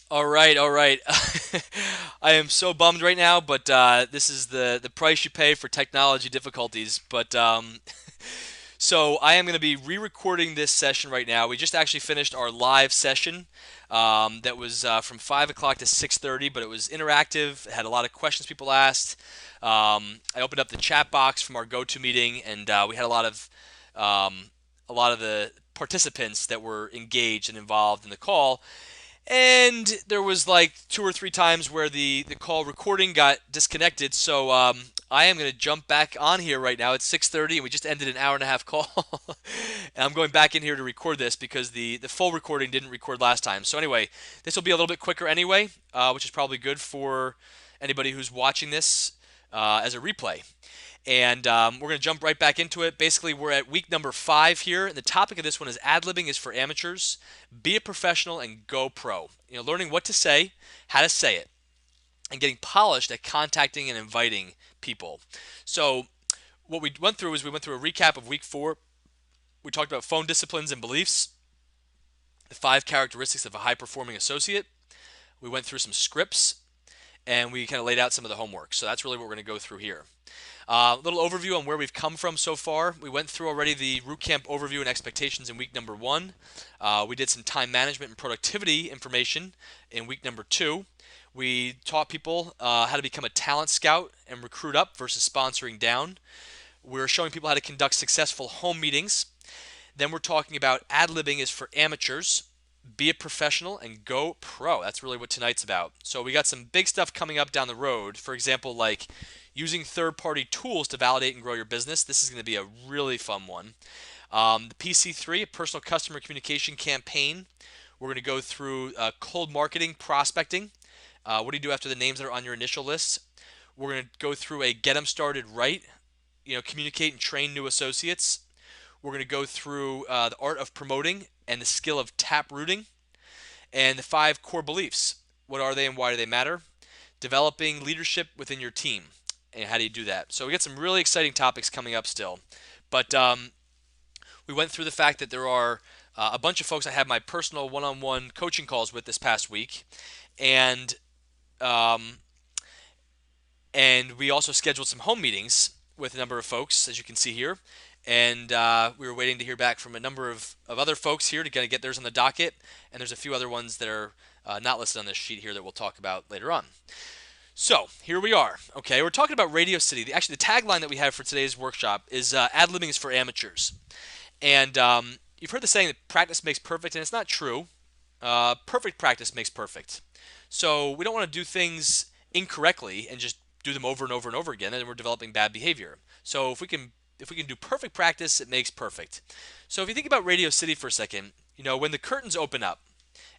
All right, all right. I am so bummed right now, but this is the price you pay for technology difficulties. But so I am going to be re-recording this session right now. We just actually finished our live session that was from 5 o'clock to 6:30, but it was interactive. It had a lot of questions people asked. I opened up the chat box from our go-to meeting, and we had um, a lot of the participants that were engaged and involved in the call. And there was like two or three times where the call recording got disconnected. So I am going to jump back on here right now. It's 6:30, and we just ended an hour and a half call. And I'm going back in here to record this because the full recording didn't record last time. So anyway, this will be a little bit quicker anyway, which is probably good for anybody who's watching this as a replay. And we're going to jump right back into it. Basically, we're at week number 5 here, and the topic of this one is ad-libbing is for amateurs. Be a professional and go pro. Learning what to say, how to say it, and getting polished at contacting and inviting people. So, what we went through is we went through a recap of week 4. We talked about phone disciplines and beliefs, the 5 characteristics of a high-performing associate. We went through some scripts, and we kind of laid out some of the homework. So that's really what we're going to go through here. A little overview on where we've come from so far. We went through already the root camp overview and expectations in week number 1. We did some time management and productivity information in week number 2. We taught people how to become a talent scout and recruit up versus sponsoring down. We're showing people how to conduct successful home meetings. Then we're talking about ad-libbing is for amateurs. Be a professional and go pro. That's really what tonight's about. So we got some big stuff coming up down the road. For example, like using third-party tools to validate and grow your business. This is going to be a really fun one. The PC3, a personal customer communication campaign. We're going to go through cold marketing, prospecting. What do you do after the names that are on your initial list? We're going to go through a get them started right. Communicate and train new associates. We're going to go through the art of promoting and the skill of tap rooting and the 5 core beliefs. What are they and why do they matter? Developing leadership within your team. And how do you do that? So we got some really exciting topics coming up still. But we went through the fact that there are a bunch of folks I had my personal one-on-one coaching calls with this past week. And um, and we also scheduled some home meetings with a number of folks, as you can see here. And we were waiting to hear back from a number of other folks here to kind of get theirs on the docket. And there's a few other ones that are not listed on this sheet here that we'll talk about later on. So here we are. Okay, we're talking about Radio City. Actually, the tagline that we have for today's workshop is ad-libbing is for amateurs. And you've heard the saying that practice makes perfect, and it's not true. Perfect practice makes perfect. So we don't want to do things incorrectly and just do them over and over and over again, and we're developing bad behavior. So if we can do perfect practice, it makes perfect. So if you think about Radio City for a second, when the curtains open up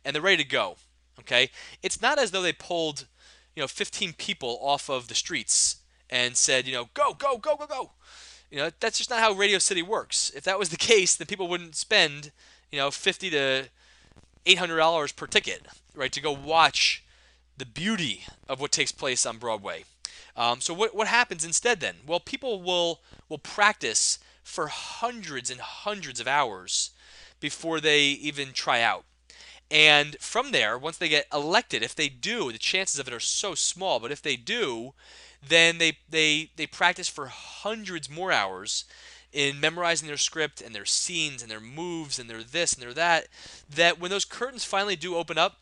and they're ready to go, okay, it's not as though they pulled 15 people off of the streets and said, go, go, go, go, go. That's just not how Radio City works. If that was the case, then people wouldn't spend, 50 to $800 per ticket, right, to go watch the beauty of what takes place on Broadway. So what happens instead then? Well, people will practice for hundreds and hundreds of hours before they even try out. And from there, once they get elected, if they do, the chances of it are so small, but if they do, then they practice for hundreds more hours in memorizing their script and their scenes and their moves and their this and their that, that when those curtains finally do open up,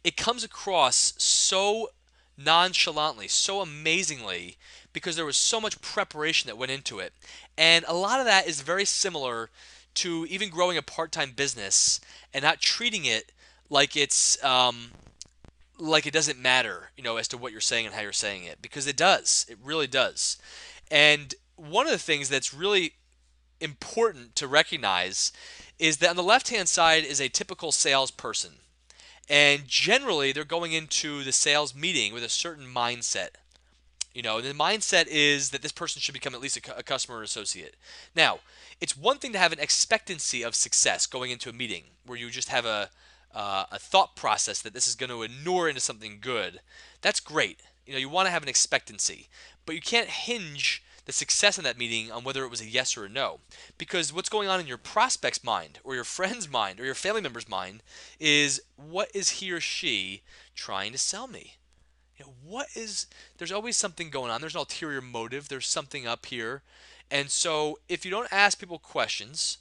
it comes across so nonchalantly, so amazingly, because there was so much preparation that went into it. And a lot of that is very similar to even growing a part-time business and not treating it like like it doesn't matter, as to what you're saying and how you're saying it, because it does. It really does. And one of the things that's really important to recognize is that on the left-hand side is a typical salesperson. And generally, they're going into the sales meeting with a certain mindset. The mindset is that this person should become at least a customer or associate. Now, it's one thing to have an expectancy of success going into a meeting where you just have a thought process that this is going to inure into something good. That's great. You want to have an expectancy, but you can't hinge the success in that meeting on whether it was a yes or a no. Because what's going on in your prospect's mind or your friend's mind or your family member's mind is, what is he or she trying to sell me? There's always something going on. There's an ulterior motive. There's something up here. And so if you don't ask people questions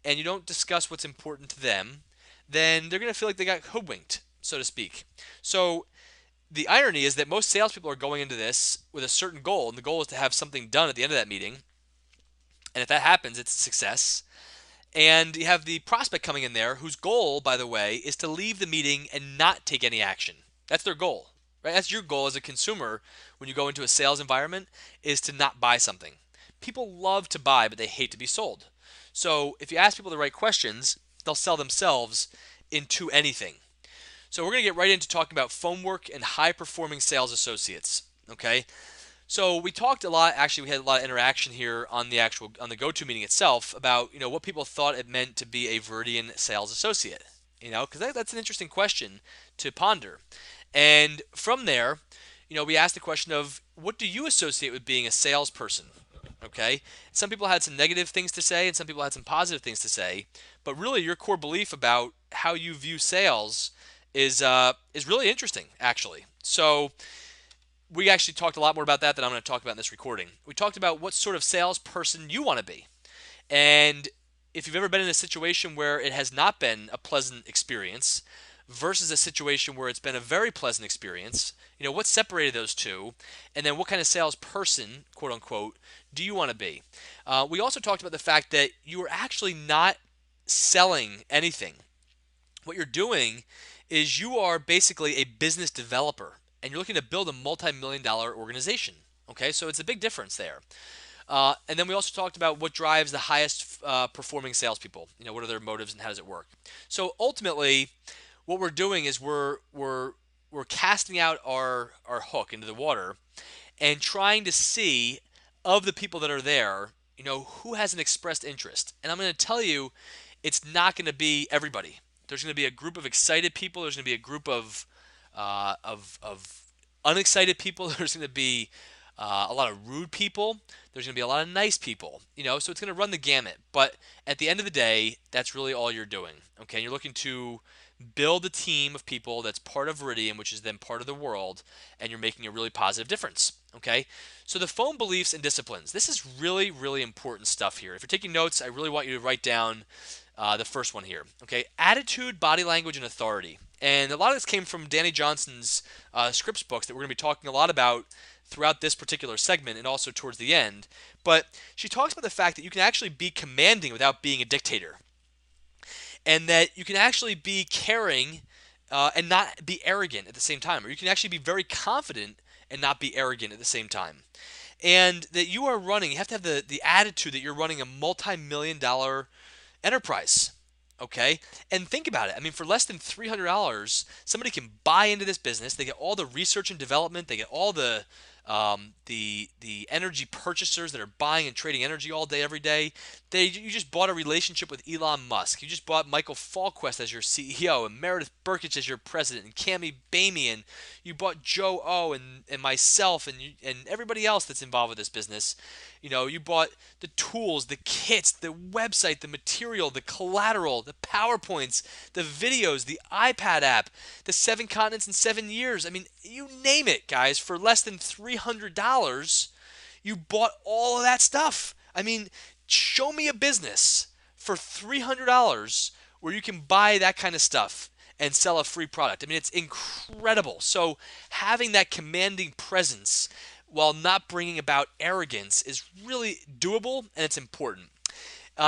and you don't discuss what's important to them, then they're going to feel like they got hoodwinked, so to speak. So the irony is that most salespeople are going into this with a certain goal, and the goal is to have something done at the end of that meeting. And if that happens, it's a success. And you have the prospect coming in there whose goal, by the way, is to leave the meeting and not take any action. That's their goal, right? That's your goal as a consumer when you go into a sales environment, is to not buy something. People love to buy, but they hate to be sold. So if you ask people the right questions, they'll sell themselves into anything. So we're going to get right into talking about phone work and high-performing sales associates. Okay, so we talked a lot. Actually, we had a lot of interaction here on the go-to meeting itself about what people thought it meant to be a Veridian sales associate. Because that's an interesting question to ponder. And from there, we asked the question of, what do you associate with being a salesperson? Okay, some people had some negative things to say, and some people had some positive things to say. But really, your core belief about how you view sales is really interesting, actually. So we actually talked a lot more about that than I'm going to talk about in this recording. We talked about what sort of salesperson you want to be. And if you've ever been in a situation where it has not been a pleasant experience versus a situation where it's been a very pleasant experience, what separated those two, and then what kind of salesperson, quote unquote, do you want to be? We also talked about the fact that you are actually not selling anything. What you're doing is you are basically a business developer, and you're looking to build a multi-million-dollar organization. Okay, so it's a big difference there. And then we also talked about what drives the highest performing salespeople. What are their motives and how does it work? So ultimately, what we're doing is we're casting out our hook into the water and trying to see, of the people that are there, who has an expressed interest. And I'm going to tell you, it's not going to be everybody. There's going to be a group of excited people. There's going to be a group of unexcited people. There's going to be a lot of rude people. There's going to be a lot of nice people. So it's going to run the gamut. But at the end of the day, that's really all you're doing. Okay, and you're looking to build a team of people that's part of Veridian, which is then part of the world, and you're making a really positive difference. Okay, so the phone beliefs and disciplines. This is really, really important stuff here. If you're taking notes, I really want you to write down the first one here. Okay, attitude, body language, and authority. And a lot of this came from Danny Johnson's scripts books that we're going to be talking a lot about throughout this particular segment and also towards the end. But she talks about the fact that you can actually be commanding without being a dictator, and that you can actually be caring and not be arrogant at the same time, or you can actually be very confident and not be arrogant at the same time. And that you have to have the attitude that you're running a multi-million-dollar enterprise. Okay, and think about it. I mean, for less than $300, somebody can buy into this business. They get all the research and development. They get all the energy purchasers that are buying and trading energy all day, every day. You just bought a relationship with Elon Musk. You just bought Michael Falquist as your CEO and Meredith Burkich as your president and Cami Bamey, and you bought Joe O and myself and everybody else that's involved with this business. You bought the tools, the kits, the website, the material, the collateral, the PowerPoints, the videos, the iPad app, the 7 continents in 7 years. I mean, you name it, guys. For less than $300, you bought all of that stuff. I mean, show me a business for $300 where you can buy that kind of stuff and sell a free product. I mean, it's incredible. So having that commanding presence while not bringing about arrogance is really doable, and it's important.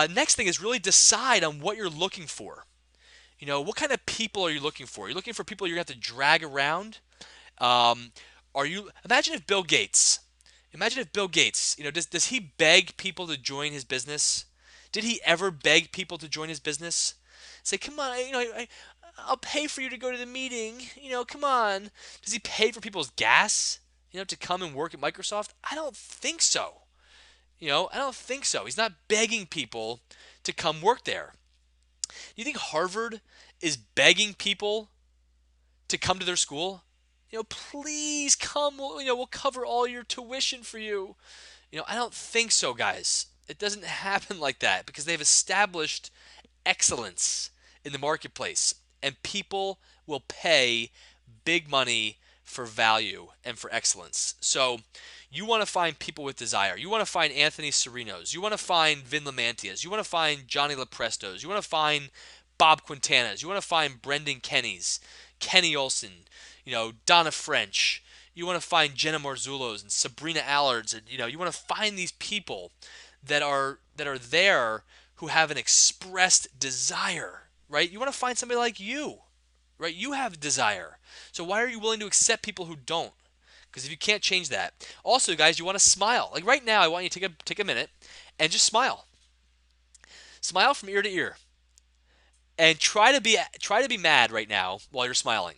Next thing is really decide on what you're looking for. What kind of people are you looking for? Are you looking for people you're going to have to drag around? Imagine if Bill Gates, does he beg people to join his business? Did he ever beg people to join his business? Say, come on, I'll pay for you to go to the meeting. Come on. Does he pay for people's gas? To come and work at Microsoft? I don't think so. I don't think so. He's not begging people to come work there. Do you think Harvard is begging people to come to their school? Please come. We'll cover all your tuition for you. I don't think so, guys. It doesn't happen like that because they've established excellence in the marketplace, and people will pay big money for value and for excellence. So you want to find people with desire. You want to find Anthony Serinos. You want to find Vin Lamantias. You want to find Johnny Leprestos. You want to find Bob Quintanas. You want to find Brendan Kennys, Kenny Olson, Donna French. You want to find Jenna Marzulos and Sabrina Allards, and you want to find these people that are there who have an expressed desire, right? You want to find somebody like you, right? You have desire. So why are you willing to accept people who don't? Because if you can't change that. Also, guys, you want to smile. Like right now, I want you to take a minute and just smile. Smile from ear to ear. And try to be mad right now while you're smiling.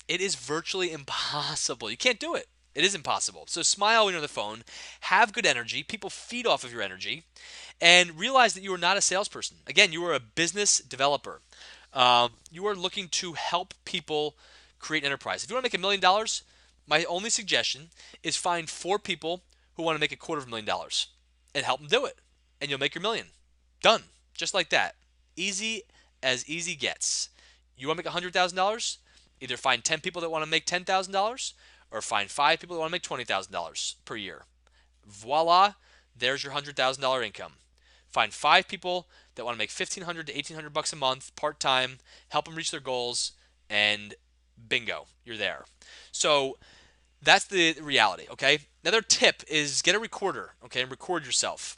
It is virtually impossible. You can't do it. It is impossible. So smile when you're on the phone. Have good energy. People feed off of your energy. And realize that you are not a salesperson. Again, you are a business developer. You are looking to help people create an enterprise. If you want to make $1 million, my only suggestion is find 4 people who want to make $250,000 and help them do it. And you'll make your million. Done. Just like that. Easy as easy gets. You want to make $100,000? Either find 10 people that want to make $10,000 or find 5 people that want to make $20,000 per year. Voila, there's your $100,000 income. Find 5 people that want to make $1,500 to $1,800 a month part-time, help them reach their goals, and bingo, you're there. So that's the reality, okay? Another tip is get a recorder, okay, and record yourself.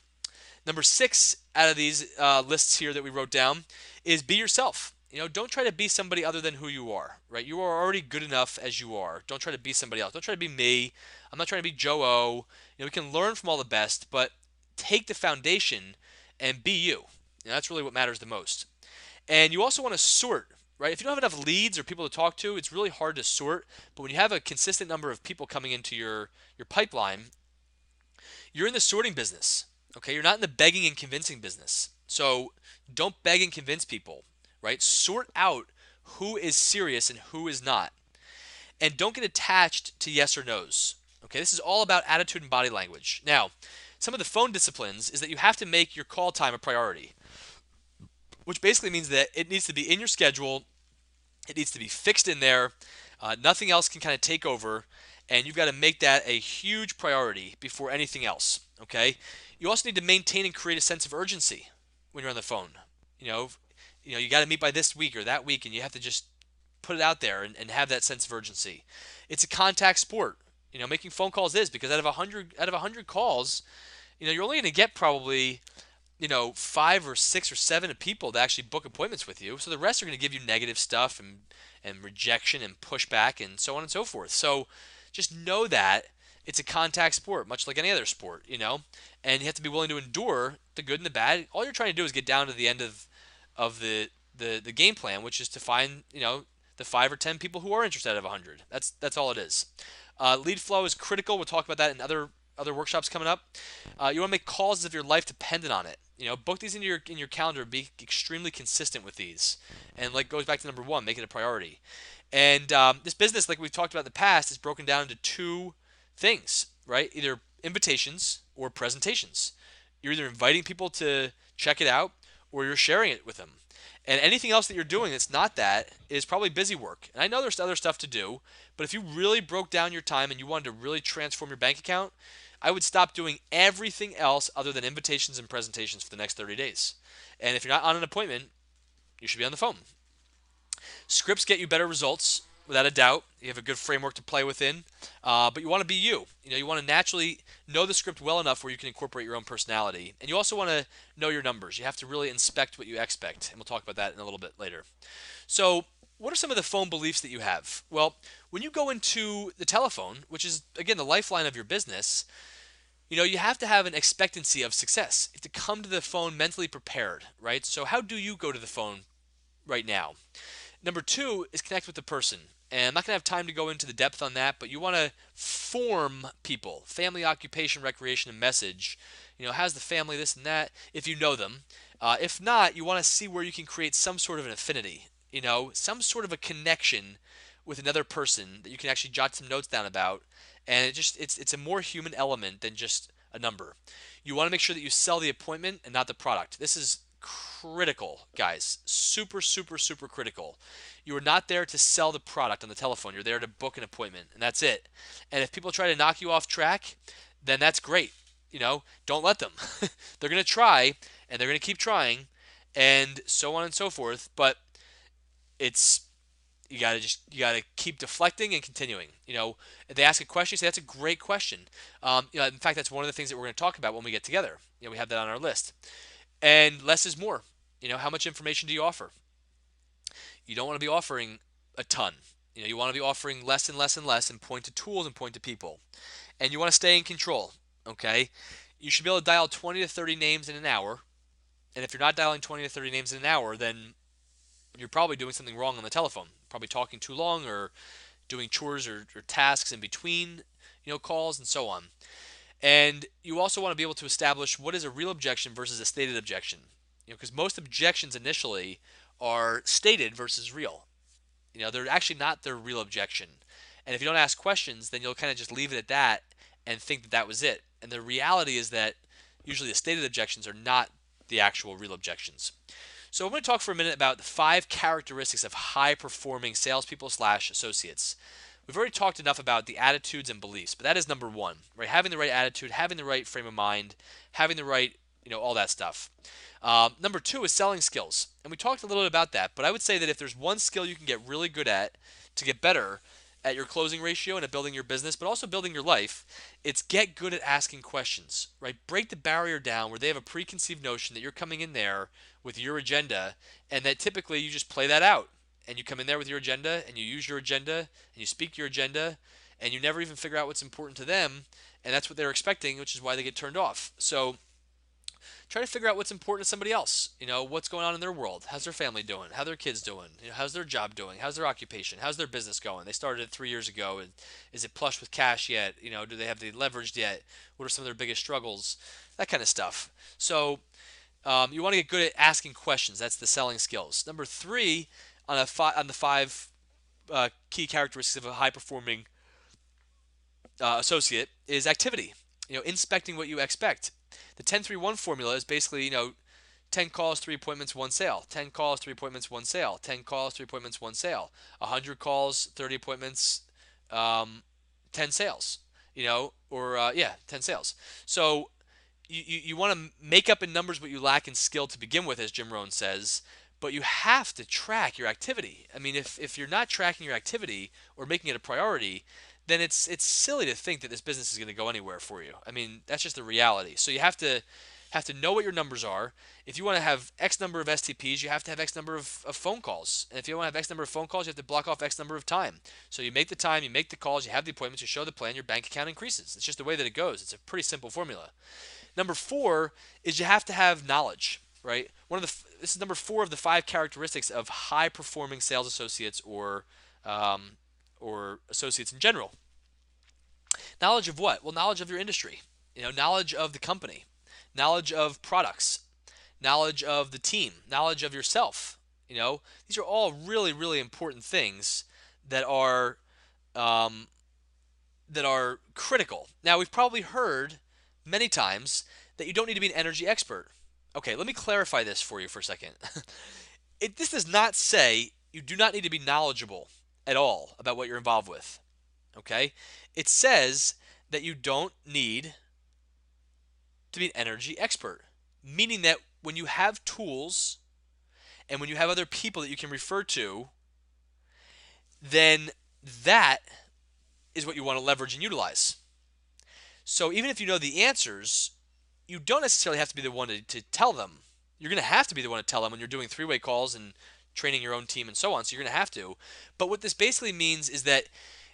Number 6 out of these lists here that we wrote down is be yourself. Don't try to be somebody other than who you are, right? You are already good enough as you are. Don't try to be somebody else. Don't try to be me. I'm not trying to be Joe O. We can learn from all the best, but take the foundation and be you. That's really what matters the most. And you also want to sort, right? If you don't have enough leads or people to talk to, it's really hard to sort. But when you have a consistent number of people coming into your pipeline, you're in the sorting business. Okay, you're not in the begging and convincing business. So don't beg and convince people, right? Sort out who is serious and who is not. And don't get attached to yes or no's. Okay, this is all about attitude and body language. Now, some of the phone disciplines is that you have to make your call time a priority, which basically means that it needs to be in your schedule. It needs to be fixed in there. Nothing else can kind of take over, and you've got to make that a huge priority before anything else. Okay. You also need to maintain and create a sense of urgency when you're on the phone. You know, you got to meet by this week or that week, and you have to just put it out there and have that sense of urgency. It's a contact sport. Making phone calls is because out of 100 calls, you're only going to get probably 5 or 6 or 7 people to actually book appointments with you. So the rest are going to give you negative stuff and rejection and pushback and so on and so forth. So just know that it's a contact sport, much like any other sport, and you have to be willing to endure the good and the bad. All you're trying to do is get down to the end of the game plan, which is to find the 5 or 10 people who are interested out of 100. That's all it is. Lead flow is critical. We'll talk about that in other workshops coming up. You want to make calls as if your life depended on it. Book these in your calendar. Be extremely consistent with these, and goes back to number 1, make it a priority. And this business, like we've talked about in the past, is broken down into 2 things, right? Either invitations or presentations. You're either inviting people to check it out or you're sharing it with them. And anything else that you're doing that's not that is probably busy work. And I know there's other stuff to do, but if you really broke down your time and you wanted to really transform your bank account, I would stop doing everything else other than invitations and presentations for the next 30 days. And if you're not on an appointment, you should be on the phone. Scripts get you better results, without a doubt. You have a good framework to play within, but you want to be you. You want to naturally know the script well enough where you can incorporate your own personality. And you also want to know your numbers. You have to really inspect what you expect, and we'll talk about that in a little bit later. So what are some of the phone beliefs that you have? Well, when you go into the telephone, which is, again, the lifeline of your business, you have to have an expectancy of success. You have to come to the phone mentally prepared, right? So how do you go to the phone right now? Number 2 is connect with the person. And I'm not going to have time to go into the depth on that, but you want to form people. Family, occupation, recreation, and message. How's the family, this and that, if you know them. If not, you want to see where you can create some sort of an affinity. Some sort of a connection with another person that you can actually jot some notes down about. And it's a more human element than just a number. You want to make sure that you sell the appointment and not the product. This is critical, guys. Super, super, super critical. You are not there to sell the product on the telephone. You're there to book an appointment, and that's it. And if people try to knock you off track, then that's great. Don't let them. They're going to try, and they're going to keep trying, and so on and so forth. But it's you gotta keep deflecting and continuing. If they ask a question, you say that's a great question. In fact, that's one of the things that we're going to talk about when we get together. We have that on our list. And less is more. How much information do you offer? You don't want to be offering a ton. You want to be offering less and less and less, and point to tools and point to people. And you want to stay in control. Okay, you should be able to dial 20 to 30 names in an hour. And if you're not dialing 20 to 30 names in an hour, then you're probably doing something wrong on the telephone. Probably talking too long, or doing chores or tasks in between, calls and so on. And you also want to be able to establish what is a real objection versus a stated objection. Because most objections initially are stated versus real. They're actually not their real objection. And if you don't ask questions, then you'll kind of just leave it at that and think that that was it. And the reality is that usually the stated objections are not the actual real objections. So I'm going to talk for a minute about the 5 characteristics of high-performing salespeople / associates. We've already talked enough about the attitudes and beliefs, but that is number 1, right? Having the right attitude, having the right frame of mind, having the right, all that stuff. Number 2 is selling skills, and we talked a little bit about that, but I would say that if there's one skill you can get really good at to get better at your closing ratio and at building your business, but also building your life, it's get good at asking questions, right? Break the barrier down where they have a preconceived notion that you're coming in there with your agenda, and that typically you just play that out. And you come in there with your agenda, and you use your agenda, and you speak your agenda, and you never even figure out what's important to them, and that's what they're expecting, which is why they get turned off. So try to figure out what's important to somebody else. What's going on in their world. How's their family doing? How their kids doing? How's their job doing? How's their occupation? How's their business going? They started it 3 years ago. Is it plush with cash yet? Do they have the leverage yet? What are some of their biggest struggles? That kind of stuff. So you want to get good at asking questions. That's the selling skills. Number 3 on the 5 key characteristics of a high-performing associate is activity. Inspecting what you expect. The 10-3-1 formula is basically 10 calls, 3 appointments, 1 sale. 10 calls, 3 appointments, 1 sale. 10 calls, 3 appointments, 1 sale. 100 calls, 30 appointments, 10 sales. 10 sales. So you want to make up in numbers what you lack in skill to begin with, as Jim Rohn says, but you have to track your activity. I mean, if you're not tracking your activity or making it a priority, then it's silly to think that this business is going to go anywhere for you. I mean, that's just the reality. So you have to know what your numbers are. If you want to have X number of STPs, you have to have X number of phone calls. And if you want to have X number of phone calls, you have to block off X number of time. So you make the time, you make the calls, you have the appointments, you show the plan, your bank account increases. It's just the way that it goes. It's a pretty simple formula. Number 4 is you have to have knowledge, right? This is number 4 of the 5 characteristics of high-performing sales associates or associates in general. Knowledge of what? Well, knowledge of your industry, knowledge of the company, knowledge of products, knowledge of the team, knowledge of yourself. These are all really, really important things that are critical. Now, we've probably heard many times that you don't need to be an energy expert. Okay, let me clarify this for you for a second. This does not say you do not need to be knowledgeable at all about what you're involved with. Okay? It says that you don't need to be an energy expert, meaning that when you have tools and when you have other people that you can refer to, then that is what you want to leverage and utilize. So even if you know the answers, you don't necessarily have to be the one to tell them. You're going to have to be the one to tell them when you're doing 3-way calls and training your own team and so on, so you're going to have to. But what this basically means is that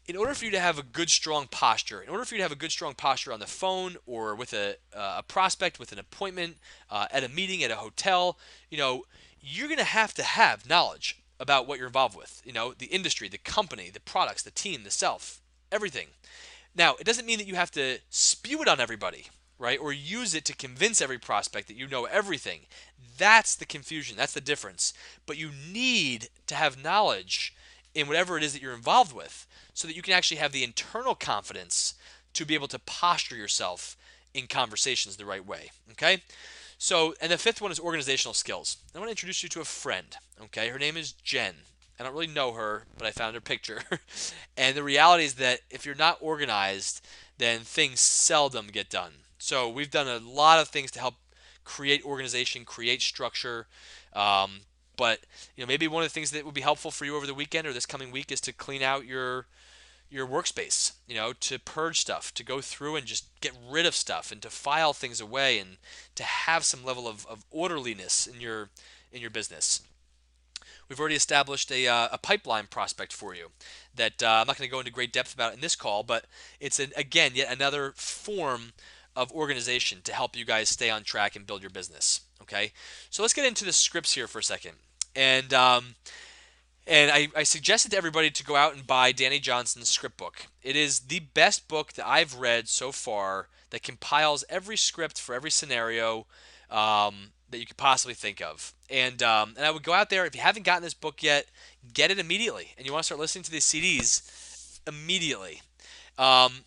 in order for you to have a good, strong posture, in order for you to have a good, strong posture on the phone or with a prospect, with an appointment, at a meeting, at a hotel, you're going to have knowledge about what you're involved with. The industry, the company, the products, the team, the self, everything. Now, it doesn't mean that you have to spew it on everybody, right? Or use it to convince every prospect that you know everything. That's the confusion. That's the difference. But you need to have knowledge in whatever it is that you're involved with so that you can actually have the internal confidence to be able to posture yourself in conversations the right way. Okay? So, and the fifth one is organizational skills. I want to introduce you to a friend. Okay? Her name is Jen. I don't really know her, but I found her picture. And the reality is that if you're not organized, then things seldom get done. So, we've done a lot of things to help create organization, create structure. Um, but maybe one of the things that would be helpful for you over the weekend or this coming week is to clean out your workspace, to purge stuff, to go through and just get rid of stuff and to file things away and to have some level of orderliness in your business. We've already established a pipeline prospect for you that I'm not going to go into great depth about in this call, but it's, again, yet another form of organization to help you guys stay on track and build your business. Okay, so let's get into the scripts here for a second. And I suggested to everybody to go out and buy Danny Johnson's script book. It is the best book that I've read so far that compiles every script for every scenario that you could possibly think of. And I would go out there, if you haven't gotten this book yet, get it immediately. And you want to start listening to these CDs immediately. Um,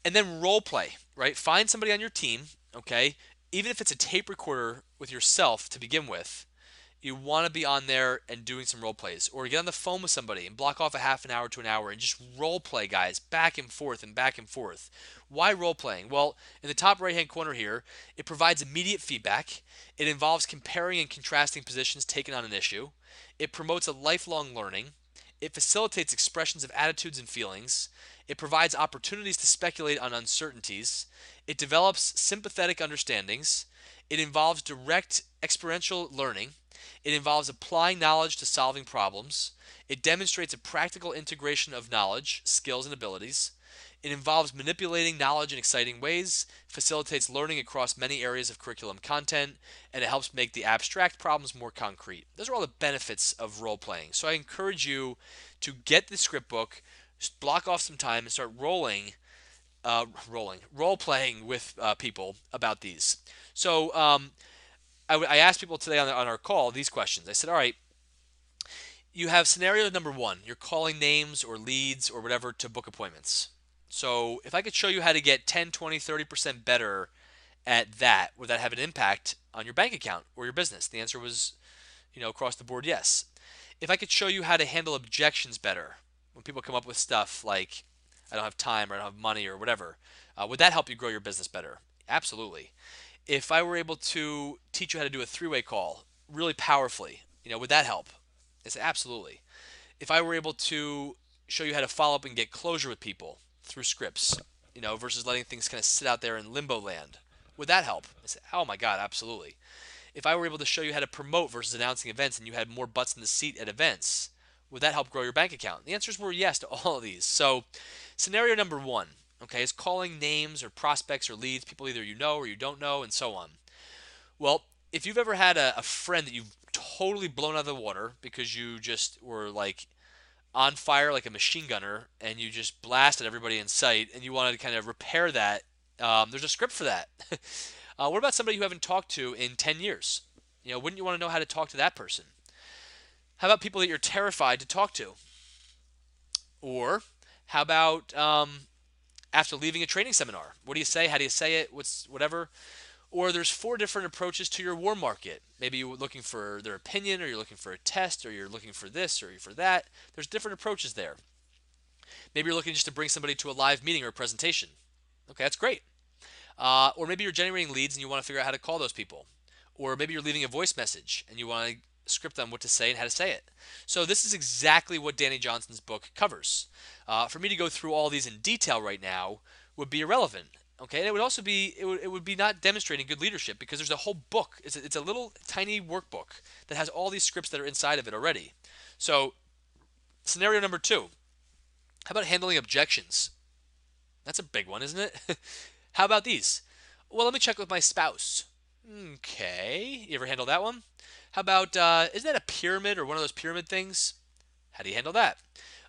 and then role play, right? Find somebody on your team, okay? Even if it's a tape recorder with yourself to begin with, you want to be on there and doing some role plays, or get on the phone with somebody and block off a half an hour to an hour and just role play, guys, back and forth and back and forth. Why role playing? Well, in the top right hand corner here, it provides immediate feedback. It involves comparing and contrasting positions taken on an issue. It promotes a lifelong learning. It facilitates expressions of attitudes and feelings. It provides opportunities to speculate on uncertainties. It develops sympathetic understandings. It involves direct experiential learning. It involves applying knowledge to solving problems. It demonstrates a practical integration of knowledge, skills, and abilities. It involves manipulating knowledge in exciting ways, facilitates learning across many areas of curriculum content, and it helps make the abstract problems more concrete. Those are all the benefits of role playing. So I encourage you to get the script book, block off some time, and start role playing with people about these. So I asked people today on our call these questions. I said, all right, you have scenario number one. You're calling names or leads or whatever to book appointments. So if I could show you how to get 10, 20, 30% better at that, would that have an impact on your bank account or your business? The answer was, across the board, yes. If I could show you how to handle objections better, when people come up with stuff like, I don't have time or I don't have money or whatever, would that help you grow your business better? Absolutely. If I were able to teach you how to do a three-way call really powerfully, would that help? I said, absolutely. If I were able to show you how to follow up and get closure with people through scripts, versus letting things kind of sit out there in limbo land, would that help? I said, oh my God, absolutely. If I were able to show you how to promote versus announcing events and you had more butts in the seat at events, would that help grow your bank account? The answers were yes to all of these. So, scenario number one, okay, is calling names or prospects or leads, people either you know or you don't know, and so on. Well, if you've ever had a friend that you've totally blown out of the water because you just were like on fire like a machine gunner and you just blasted everybody in sight and you wanted to kind of repair that, there's a script for that. What about somebody you haven't talked to in 10 years? Wouldn't you want to know how to talk to that person? How about people that you're terrified to talk to? Or how about after leaving a training seminar? What do you say? How do you say it? What's whatever? Or there's four different approaches to your warm market. Maybe you're looking for their opinion, or you're looking for a test, or you're looking for this, or for that. There's different approaches there. Maybe you're looking just to bring somebody to a live meeting or a presentation. Okay, that's great. Or maybe you're generating leads and you want to figure out how to call those people. Or maybe you're leaving a voice message and you want to script on what to say and how to say it. So this is exactly what Danny Johnson's book covers. For me to go through all these in detail right now would be irrelevant. Okay, and it would also be it would be not demonstrating good leadership because there's a whole book. It's a little tiny workbook that has all these scripts that are inside of it already. So scenario number two, how about handling objections? That's a big one, isn't it? How about these? Well, let me check with my spouse. Okay, you ever handle that one? How about, isn't that a pyramid or one of those pyramid things? How do you handle that?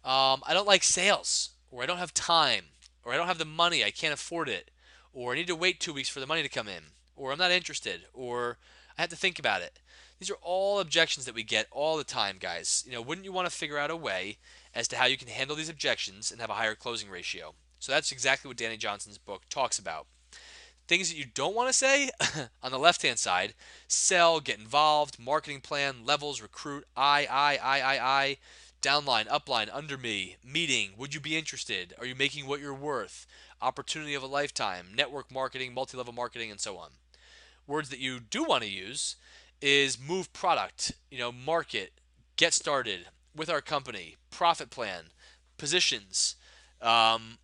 I don't like sales, or I don't have time, or I don't have the money, I can't afford it, or I need to wait 2 weeks for the money to come in, or I'm not interested, or I have to think about it. These are all objections that we get all the time, guys. Wouldn't you want to figure out a way as to how you can handle these objections and have a higher closing ratio? So that's exactly what Danny Johnson's book talks about. Things that you don't want to say on the left hand side: sell, get involved, marketing plan, levels, recruit, I, downline, upline, under me, meeting, would you be interested, are you making what you're worth, opportunity of a lifetime, network marketing, multi level marketing, and so on. Words that you do want to use is move product, market, get started, with our company, profit plan, positions, um,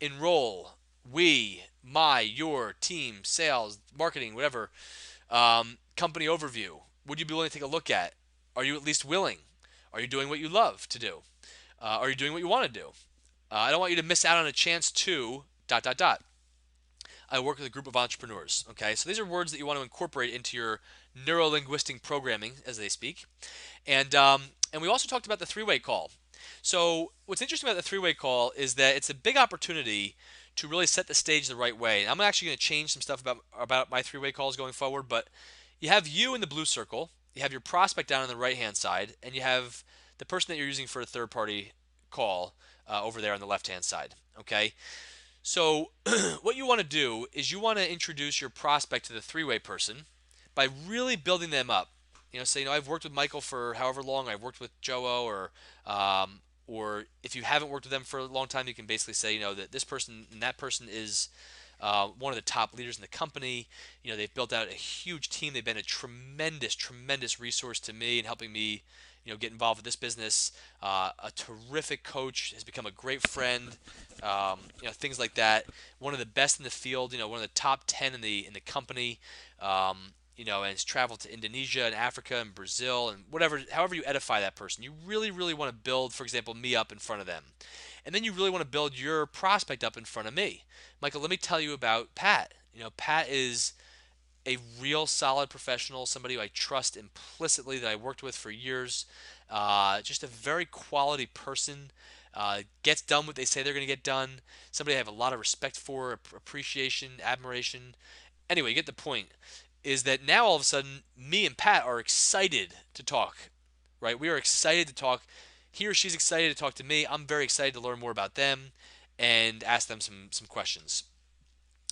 enroll, we, my, your, team, sales, marketing, whatever, company overview. Would you be willing to take a look at? Are you at least willing? Are you doing what you love to do? Are you doing what you want to do? I don't want you to miss out on a chance to dot dot dot. I work with a group of entrepreneurs. Okay, so these are words that you want to incorporate into your neuro-linguistic programming, as they speak. And we also talked about the three-way call. So what's interesting about the three-way call is that it's a big opportunity to really set the stage the right way. And I'm actually going to change some stuff about my three-way calls going forward. But you have you in the blue circle, you have your prospect down on the right-hand side, and you have the person that you're using for a third-party call over there on the left-hand side. Okay. So what you want to do is you want to introduce your prospect to the three-way person by really building them up. Say, I've worked with Michael for however long. I've worked with Joe, or if you haven't worked with them for a long time, you can basically say, that this person and that person is one of the top leaders in the company. They've built out a huge team. They've been a tremendous, tremendous resource to me in helping me, get involved with this business. A terrific coach, has become a great friend. Things like that. One of the best in the field. One of the top 10 in the company. And has traveled to Indonesia and Africa and Brazil and whatever, however you edify that person. You really, really want to build, for example, me up in front of them. And then you really want to build your prospect up in front of me. Michael, let me tell you about Pat. Pat is a real solid professional, somebody who I trust implicitly, that I worked with for years. Just a very quality person. Gets done what they say they're going to get done. Somebody I have a lot of respect for, appreciation, admiration. Anyway, you get the point. Is that now all of a sudden me and Pat are excited to talk, right? We are excited to talk. He or she's excited to talk to me. I'm very excited to learn more about them and ask them some questions.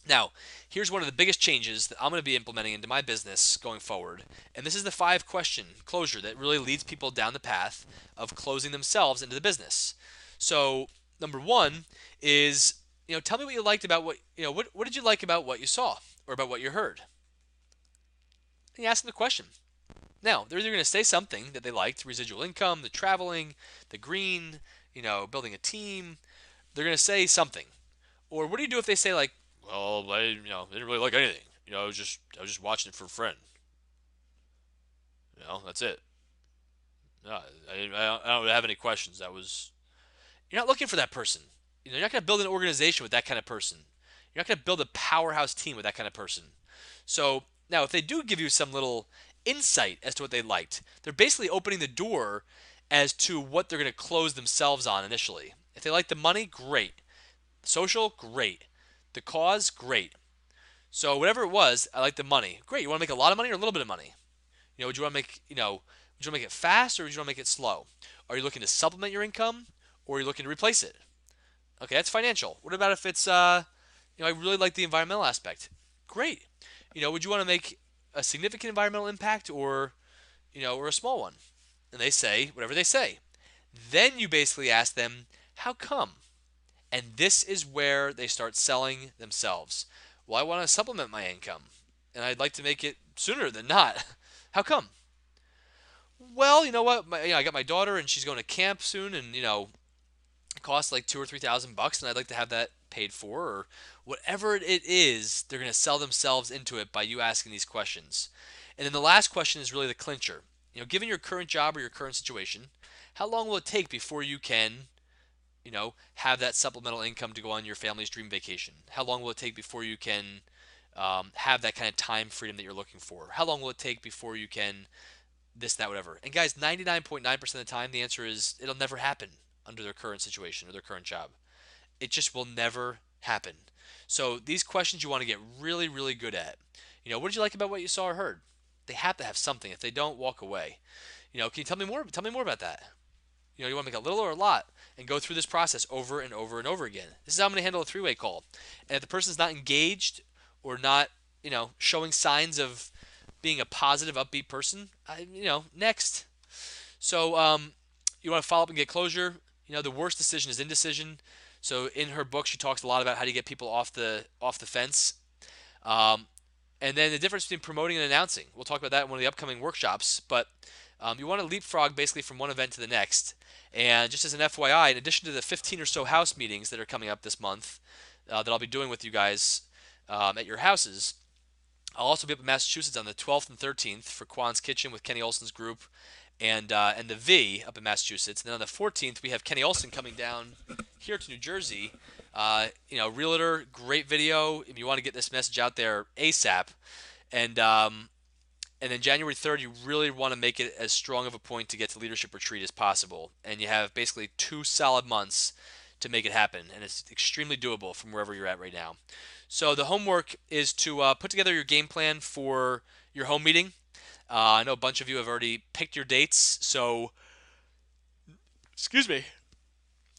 Now, here's one of the biggest changes that I'm going to be implementing into my business going forward. And this is the 5-question closure that really leads people down the path of closing themselves into the business. So, number 1 is, tell me what you liked about what did you like about what you saw or about what you heard? And you ask them the question. Now, they're either going to say something that they liked: residual income, the traveling, the green, building a team. They're going to say something. Or what do you do if they say, like, well, I didn't really like anything. I was just watching it for a friend. That's it. No, I don't have any questions. You're not looking for that person. You're not going to build an organization with that kind of person. You're not going to build a powerhouse team with that kind of person. So now, if they do give you some little insight as to what they liked, they're basically opening the door as to what they're going to close themselves on initially. If they like the money, great. Social, great. The cause, great. So whatever it was, I like the money. Great. You want to make a lot of money or a little bit of money? Would you want to make, would you want to make it fast or would you want to make it slow? Are you looking to supplement your income or are you looking to replace it? Okay, that's financial. What about if it's, I really like the environmental aspect? Great. Would you want to make a significant environmental impact or a small one? And they say whatever they say. Then you basically ask them, how come? And this is where they start selling themselves. Well, I want to supplement my income, and I'd like to make it sooner than not. How come? Well, you know what? I got my daughter, and she's going to camp soon, and it costs like $2,000 or $3,000, and I'd like to have that paid for, or whatever it is. They're going to sell themselves into it by you asking these questions. And then the last question is really the clincher. Given your current job or your current situation, how long will it take before you can, have that supplemental income to go on your family's dream vacation? How long will it take before you can have that kind of time freedom that you're looking for? How long will it take before you can this, that, whatever? And guys, 99.9% of the time, the answer is it'll never happen under their current situation or their current job. It just will never happen. So these questions you want to get really, really good at. What did you like about what you saw or heard? They have to have something. If they don't, walk away. Can you tell me more? Tell me more about that. You want to make a little or a lot and go through this process over and over and over again. This is how I'm going to handle a three-way call. And if the person's not engaged or not, showing signs of being a positive, upbeat person, next. So you want to follow up and get closure. The worst decision is indecision. So in her book, she talks a lot about how to get people off the fence. Um, and then the difference between promoting and announcing. We'll talk about that in one of the upcoming workshops. But you want to leapfrog basically from one event to the next. And just as an FYI, in addition to the 15 or so house meetings that are coming up this month that I'll be doing with you guys at your houses, I'll also be up in Massachusetts on the 12th and 13th for Kwan's Kitchen with Kenny Olson's group and the V up in Massachusetts. And then on the 14th, we have Kenny Olson coming down here to New Jersey. Realtor, great video. If you want to get this message out there ASAP, and and then January 3rd, you really want to make it as strong of a point to get to leadership retreat as possible. And you have basically 2 solid months to make it happen, and it's extremely doable from wherever you're at right now. So the homework is to put together your game plan for your home meeting. I know a bunch of you have already picked your dates, so excuse me.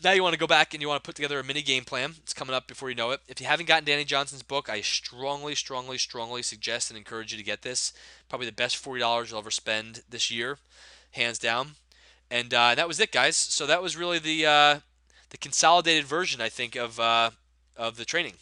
Now you want to go back and you want to put together a mini game plan. It's coming up before you know it. If you haven't gotten Danny Johnson's book, I strongly, strongly, strongly suggest and encourage you to get this. Probably the best $40 you'll ever spend this year, hands down. And that was it, guys. So that was really the consolidated version, I think, of the training.